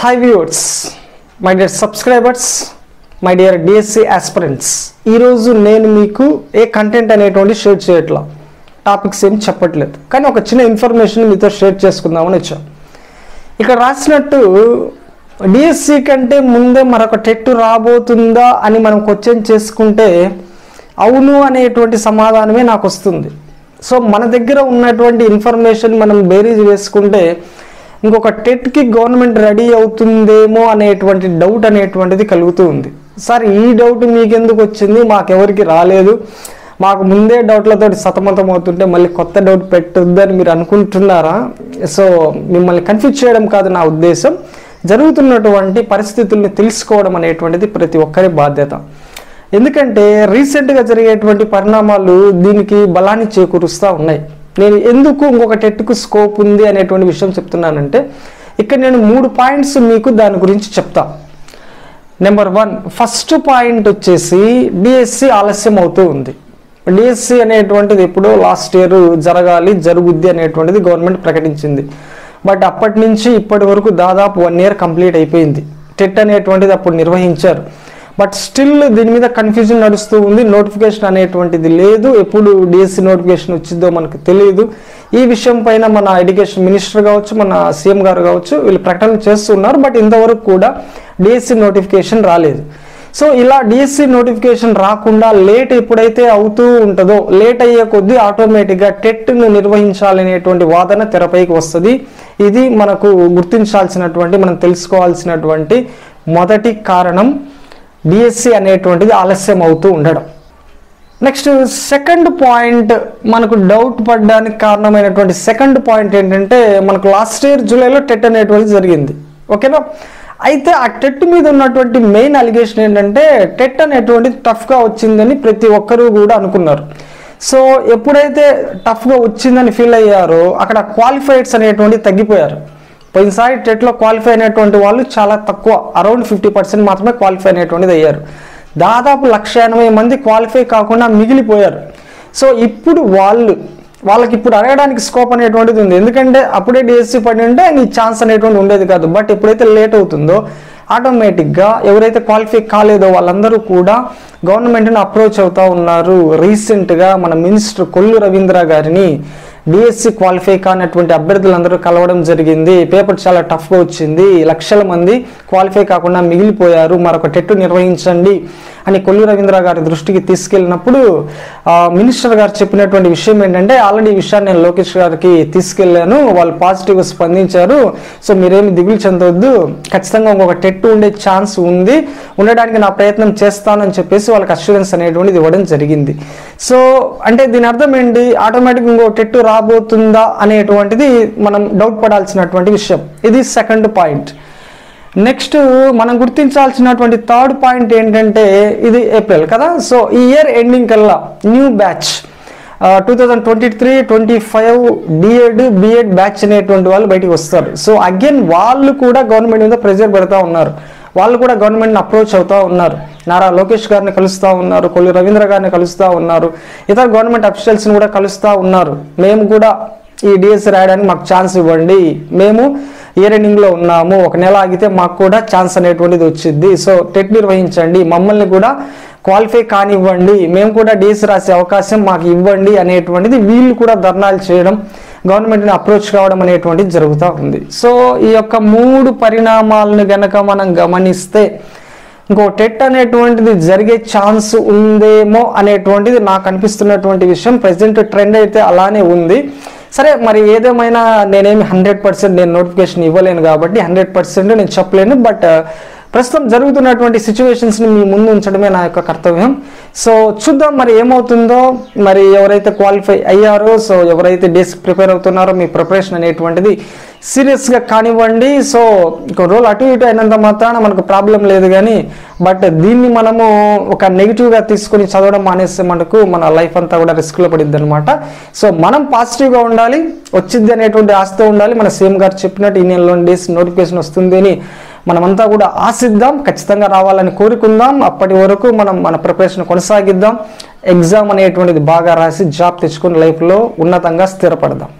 Hi viewers, my dear subscribers, my dear DSC aspirants. ఈ రోజు నేను మీకు ఏ కంటెంట్ అనేటువంటి షేర్ చేయట్లా, టాపిక్స్ ఏం చెప్పట్లేదు, కానీ ఒక చిన్న ఇన్ఫర్మేషన్ మీతో షేర్ చేసుకుందామని వచ్చాను. ఇక్కడ రాసినట్టు డిఎస్సి కంటే ముందే మరొక టెట్ రాబోతుందా అని మనం క్వశ్చన్ చేసుకుంటే అవును అనేటువంటి సమాధానమే నాకు వస్తుంది. సో మన దగ్గర ఉన్నటువంటి ఇన్ఫర్మేషన్ మనం బేరీజ్ వేసుకుంటే ఇంకొక టెట్కి గవర్నమెంట్ రెడీ అవుతుందేమో అనేటువంటి డౌట్ అనేటువంటిది కలుగుతూ ఉంది. సార్ ఈ డౌట్ మీకెందుకు వచ్చింది, మాకెవరికి రాలేదు, మాకు ముందే డౌట్లతో సతమతం అవుతుంటే మళ్ళీ కొత్త డౌట్ పెట్టొద్దని మీరు అనుకుంటున్నారా? సో మిమ్మల్ని కన్ఫ్యూజ్ చేయడం కాదు నా ఉద్దేశం, జరుగుతున్నటువంటి పరిస్థితుల్ని తెలుసుకోవడం అనేటువంటిది ప్రతి ఒక్కరి బాధ్యత. ఎందుకంటే రీసెంట్గా జరిగేటువంటి పరిణామాలు దీనికి బలాన్ని చేకూరుస్తూ ఉన్నాయి. నేను ఎందుకు ఇంకొక టెట్కు స్కోప్ ఉంది అనేటువంటి విషయం చెప్తున్నానంటే, ఇక్కడ నేను 3 పాయింట్స్ మీకు దాని గురించి చెప్తా. నెంబర్ 1, ఫస్ట్ పాయింట్ వచ్చేసి డిఎస్సి ఆలస్యం అవుతూ ఉంది. డిఎస్సి అనేటువంటిది ఎప్పుడో లాస్ట్ ఇయర్ జరుగుద్ది అనేటువంటిది గవర్నమెంట్ ప్రకటించింది. బట్ అప్పటి నుంచి ఇప్పటి వరకు దాదాపు 1 ఇయర్ కంప్లీట్ అయిపోయింది. టెట్ అనేటువంటిది అప్పుడు నిర్వహించారు, బట్ స్టిల్ దీని మీద కన్ఫ్యూజన్ నడుస్తూ ఉంది. నోటిఫికేషన్ అనేటువంటిది లేదు, ఎప్పుడు డిఎస్సి నోటిఫికేషన్ వచ్చిందో మనకు తెలియదు. ఈ విషయం పైన మన ఎడ్యుకేషన్ మినిస్టర్ కావచ్చు, మన సీఎం గారు కావచ్చు, వీళ్ళు ప్రకటన చేస్తున్నారు, బట్ ఇంతవరకు కూడా డిఎస్సి నోటిఫికేషన్ రాలేదు. సో ఇలా డిఎస్సి నోటిఫికేషన్ రాకుండా లేట్ ఎప్పుడైతే అవుతూ ఉంటుందో, లేట్ అయ్యే కొద్దీ ఆటోమేటిక్గా టెట్ను నిర్వహించాలనేటువంటి వాదన తెరపైకి వస్తుంది. ఇది మనకు గుర్తించాల్సినటువంటి, మనం తెలుసుకోవాల్సినటువంటి మొదటి కారణం డిఎస్సి అనేటువంటిది ఆలస్యం అవుతూ ఉండడం. నెక్స్ట్ సెకండ్ పాయింట్, మనకు డౌట్ పడడానికి కారణమైనటువంటి సెకండ్ పాయింట్ ఏంటంటే, మనకు లాస్ట్ ఇయర్ జూలైలో టెట్ అనేటువంటిది జరిగింది, ఓకేనా? అయితే ఆ టెట్ మీద ఉన్నటువంటి మెయిన్ అలిగేషన్ ఏంటంటే, టెట్ అనేటువంటిది టఫ్గా వచ్చిందని ప్రతి ఒక్కరూ కూడా అనుకున్నారు. సో ఎప్పుడైతే టఫ్గా వచ్చిందని ఫీల్ అయ్యారో అక్కడ క్వాలిఫైడ్స్ అనేటువంటిది తగ్గిపోయారు. పోయినసారి టెట్లో క్వాలిఫై అయినటువంటి వాళ్ళు చాలా తక్కువ, అరౌండ్ 50% మాత్రమే క్వాలిఫై అనేటువంటిది అయ్యారు. దాదాపు 180 మంది క్వాలిఫై కాకుండా మిగిలిపోయారు. సో ఇప్పుడు వాళ్ళకి ఇప్పుడు అడగడానికి స్కోప్ అనేటువంటిది ఉంది. ఎందుకంటే అప్పుడే డిఎస్సి పడి ఉంటే నీ ఛాన్స్ అనేటువంటి ఉండేది కాదు. బట్ ఎప్పుడైతే లేట్ అవుతుందో ఆటోమేటిక్గా ఎవరైతే క్వాలిఫై కాలేదో వాళ్ళందరూ కూడా గవర్నమెంట్ని అప్రోచ్ అవుతూ ఉన్నారు. రీసెంట్గా మన మినిస్టర్ కొల్లు రవీంద్ర గారిని డిఎస్సి క్వాలిఫై కానటువంటి అభ్యర్థులందరూ కలవడం జరిగింది. పేపర్ చాలా టఫ్గా వచ్చింది, లక్షల మంది క్వాలిఫై కాకుండా మిగిలిపోయారు, మరొక టెట్ నిర్వహించండి అని కొల్లు రవీంద్ర గారి దృష్టికి తీసుకెళ్ళినప్పుడు మినిస్టర్ గారు చెప్పినటువంటి విషయం ఏంటంటే, ఆల్రెడీ ఈ విషయాన్ని నేను లోకేష్ గారికి తీసుకెళ్ళాను, వాళ్ళు పాజిటివ్గా స్పందించారు. సో మీరేమి దిగులు చెందవద్దు, ఖచ్చితంగా ఇంకొక టెట్ ఉండే ఛాన్స్ ఉంది, ఉండడానికి నా ప్రయత్నం చేస్తానని చెప్పేసి వాళ్ళకి అష్యూరెన్స్ అనేటువంటిది ఇవ్వడం జరిగింది. సో అంటే దీని అర్థం ఏంటి, ఆటోమేటిక్గా ఇంకో టెట్ రాబోతుందా అనేటువంటిది మనం డౌట్ పడాల్సినటువంటి విషయం. ఇది సెకండ్ పాయింట్. నెక్స్ట్ మనం గుర్తించాల్సినటువంటి థర్డ్ పాయింట్ ఏంటంటే, ఇది ఏప్రిల్ కదా, సో ఈ ఇయర్ ఎండింగ్ కల్లా న్యూ బ్యాచ్ 2023-25 బిఎడ్ బ్యాచ్ అనేటువంటి వాళ్ళు బయటికి వస్తారు. సో అగైన్ వాళ్ళు కూడా గవర్నమెంట్ మీద ప్రెజర్ పెడతా ఉన్నారు, వాళ్ళు కూడా గవర్నమెంట్ని అప్రోచ్ అవుతూ ఉన్నారు. నారా లోకేష్ గారిని కలుస్తూ ఉన్నారు, కొల్లు రవీంద్ర గారిని కలుస్తూ ఉన్నారు, ఇతర గవర్నమెంట్ అఫీషియల్స్ని కూడా కలుస్తూ ఉన్నారు. మేము కూడా ఈ డిఎస్సి రాయడానికి మాకు ఛాన్స్ ఇవ్వండి, మేము ఇయర్ ఎండింగ్లో ఉన్నాము, 1 నెల ఆగితే మాకు కూడా ఛాన్స్ అనేటువంటిది వచ్చింది, సో టెట్ నిర్వహించండి, మమ్మల్ని కూడా క్వాలిఫై కానివ్వండి, మేము కూడా డిఎస్సి రాసే అవకాశం మాకు ఇవ్వండి అనేటువంటిది వీళ్ళు కూడా ధర్నాలు చేయడం, గవర్నమెంట్ని అప్రోచ్ కావడం అనేటువంటిది జరుగుతూ ఉంది. సో ఈ యొక్క 3 పరిణామాలను గనక మనం గమనిస్తే ఇంకో టెట్ అనేటువంటిది జరిగే ఛాన్స్ ఉందేమో అనేటువంటిది నాకు అనిపిస్తున్నటువంటి విషయం. ప్రెసెంట్ ట్రెండ్ అయితే అలానే ఉంది. సరే, మరి ఏదేమైనా నేనేమి 100% నేను నోటిఫికేషన్ ఇవ్వలేను కాబట్టి 100% నేను చెప్పలేను. బట్ ప్రస్తుతం జరుగుతున్నటువంటి సిచ్యువేషన్స్ని మీ ముందు ఉంచడమే నా యొక్క కర్తవ్యం. సో చూద్దాం మరి ఏమవుతుందో. మరి ఎవరైతే క్వాలిఫై అయ్యారో, సో ఎవరైతే డేస్కి ప్రిపేర్ అవుతున్నారో, మీ ప్రిపరేషన్ అనేటువంటిది సీరియస్గా కానివ్వండి. సో ఒక రోజు అటు ఇటు అయినంత మాత్రాన మనకు ప్రాబ్లం లేదు, కానీ బట్ దీన్ని మనము ఒక నెగిటివ్గా తీసుకొని చదవడం మానేస్తే మనకు మన లైఫ్ అంతా కూడా రిస్క్లో పడిద్ది అనమాట. సో మనం పాజిటివ్గా ఉండాలి, వచ్చింది అనేటువంటి ఆశతో ఉండాలి. మన సీఎం గారు చెప్పినట్టు ఈ నెలలో డేస్ నోటిఫికేషన్ వస్తుంది అని మనమంతా కూడా ఆశిద్దాం, ఖచ్చితంగా రావాలని కోరుకుందాం. అప్పటి వరకు మనం మన ప్రిపరేషన్ కొనసాగిద్దాం. ఎగ్జామ్ అనేటువంటిది బాగా రాసి జాబ్ తెచ్చుకొని లైఫ్లో ఉన్నతంగా స్థిరపడదాం.